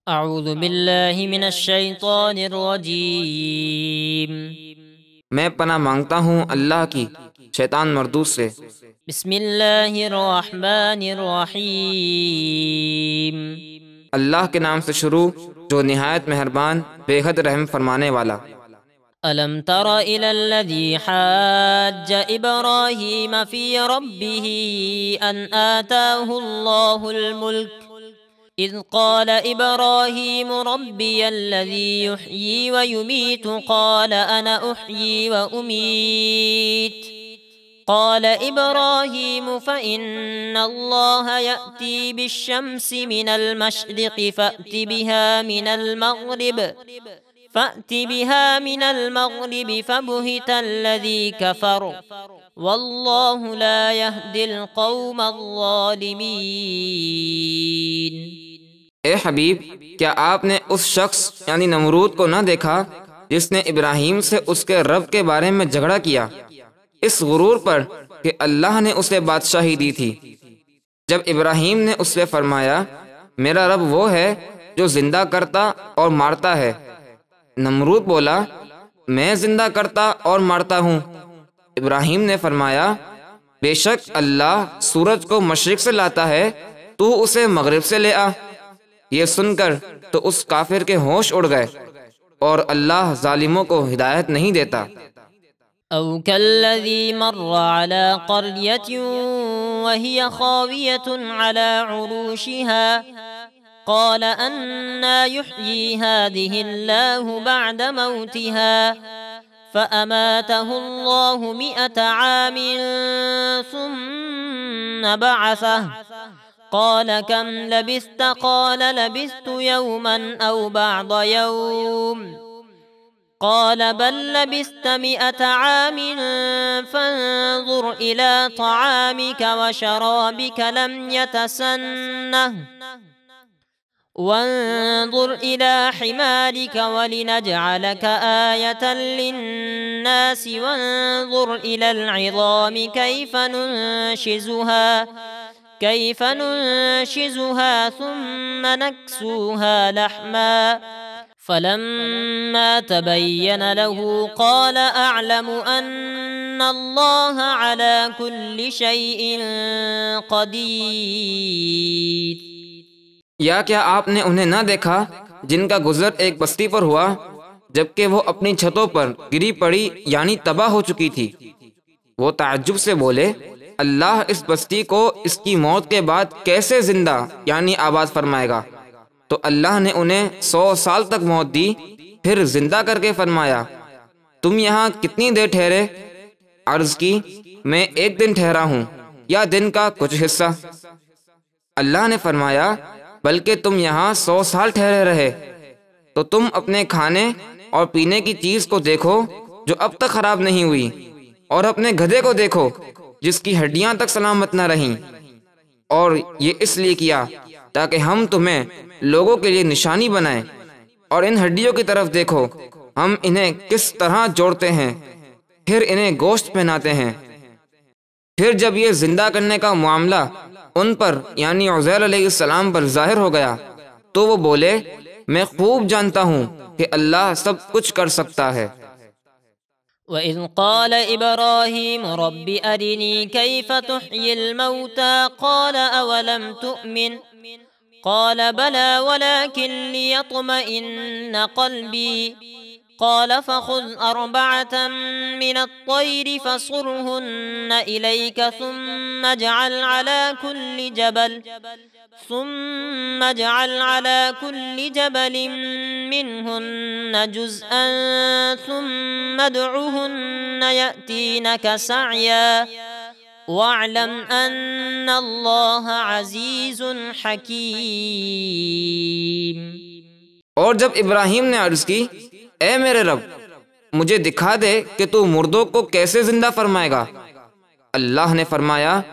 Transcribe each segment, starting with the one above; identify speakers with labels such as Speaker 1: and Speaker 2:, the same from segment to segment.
Speaker 1: अऊज़ु बिल्लाहि मिनश शैतानिर रजीम।
Speaker 2: मैं पनाह मांगता हूँ अल्लाह की शैतान मरदूद से।
Speaker 1: बिस्मिल्लाहिर रहमानिर रहीम।
Speaker 2: अल्लाह के नाम से शुरू जो निहायत मेहरबान बेहद रहम फरमाने वाला।
Speaker 1: अलम तरा इलल्लज़ी हज्ज इब्राहीम फ़ी रब्बिही अन आताहुल्लाहुल मुल्क इज़ क़ाल इब्राहीम रब्बियल्लज़ी युह्यी व युमीतु क़ाल अना उह्यी व उमीत क़ाल इब्राहीम फ़इन्नल्लाह यअती बिश्शम्सि मिनल मशरिक़ि फ़अति बिहा मिनल मग़रिबि फ़बुहितल्लज़ी कफ़र वल्लाहु ला यहदिल क़ौमज़ ज़ालिमीन।
Speaker 2: ए हबीब, क्या आपने उस शख्स यानी नमरूद को न देखा जिसने इब्राहीम से उसके रब के बारे में झगड़ा किया, इस गुरूर पर कि अल्लाह ने उसे बादशाही दी थी। जब इब्राहीम ने उससे फरमाया मेरा रब वो है जो जिंदा करता और मारता है, नमरूद बोला मैं जिंदा करता और मारता हूँ। इब्राहीम ने फरमाया बेशक अल्लाह सूरज को मशरिक से लाता है, तू उसे मगरिब से ले आ। ये सुनकर तो उस काफिर के होश उड़ गए और अल्लाह जालिमों को हिदायत नहीं देता।
Speaker 1: औ कल्लज़ी मर्र अला क़र्यतिन वहिय ख़ावियतुन अला उरूशिहा क़ाल अन्ना युह्यी हाज़िहिल्लाहु बअद मौतिहा फ़अमातहुल्लाहु मिअत आमिन सुम्मा बअसह क़ाल कम लबिस्त क़ाल लबिस्तु यौमन औ बअद यौम क़ाल बल लबिस्त मिअत आमिन फ़न्ज़ुर इला तआमिक व शराबिक लम यतसन्नह वन्ज़ुर इला हिमारिक वलिनजअलक आयतन लिन्नास वन्ज़ुर इलल इज़ामि कैफ़ नुनशिज़ुहा थुम्मा नक्सूहा लहमा फलम्मा तबय्यन लहू क़ाल अअलमु अन्नल्लाह अला कुल्लि शैइन क़दीर।
Speaker 2: या क्या आपने उन्हें न देखा जिनका गुजर एक बस्ती पर हुआ जबकि वो अपनी छतों पर गिरी पड़ी यानी तबाह हो चुकी थी। वो ताज्जुब से बोले अल्लाह इस बस्ती को इसकी मौत के बाद कैसे जिंदा यानी आबाद फरमाएगा। तो अल्लाह ने उन्हें 100 साल तक मौत दी, फिर जिंदा करके फरमाया तुम यहाँ कितनी देर ठहरे। अर्ज की मैं 1 दिन ठहरा हूँ या दिन का कुछ हिस्सा। अल्लाह ने फरमाया बल्कि तुम यहाँ 100 साल ठहरे रहे। तो तुम अपने खाने और पीने की चीज को देखो जो अब तक खराब नहीं हुई, और अपने गधे को देखो जिसकी हड्डियां तक सलामत न रहीं। और ये इसलिए किया ताकि हम तुम्हें लोगों के लिए निशानी बनाएं। और इन हड्डियों की तरफ देखो, हम इन्हें किस तरह जोड़ते हैं, फिर इन्हें गोश्त पहनाते हैं। फिर जब ये जिंदा करने का मामला उन पर यानी उज़ैर अलैहिस्सलाम पर जाहिर हो गया तो वो बोले मैं खूब जानता हूँ कि अल्लाह सब कुछ कर सकता है।
Speaker 1: वइज़ क़ाल इब्राहीम रब्बि अरिनी कैफ़ तुह्यिल मौता क़ाल अवलम तुअमिन क़ाल बला वलाकिन लियत्मइन्न क़ल्बी क़ाल फ़ख़ुज़ अर्बअतन मिनत-तय्र फ़सुरहुन्न इलैक थुम्मा इज्अल अला कुल्लि जबलिन मिनहुन्न जुज़अन थुम्मा उद्उहुन्न यअतीनक सअया वअलम अन्नल्लाह अज़ीज़ुन हकीम।
Speaker 2: और जब इब्राहीम ने अर्ज की ए मेरे रब, मुझे दिखा दे कि तू मुर्दों को कैसे जिंदा फरमाएगा। अल्लाह ने फरमाया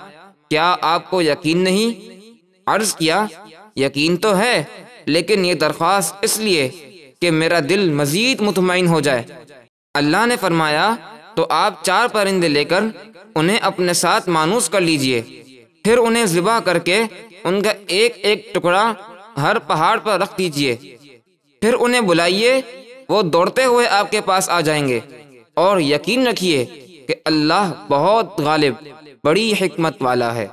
Speaker 2: क्या आपको यकीन नहीं। अर्ज किया यकीन तो है, लेकिन ये दरख्वास्त इसलिए कि मेरा दिल मजीद मुतमईन हो जाए। अल्लाह ने फरमाया तो आप 4 परिंदे लेकर उन्हें अपने साथ मानूस कर लीजिए, फिर उन्हें ज़िबा करके उनका एक एक टुकड़ा हर पहाड़ पर रख दीजिए, फिर उन्हें बुलाइए, वो दौड़ते हुए आपके पास आ जाएंगे। और यकीन रखिए कि अल्लाह बहुत गालिब, बड़ी हिकमत वाला है।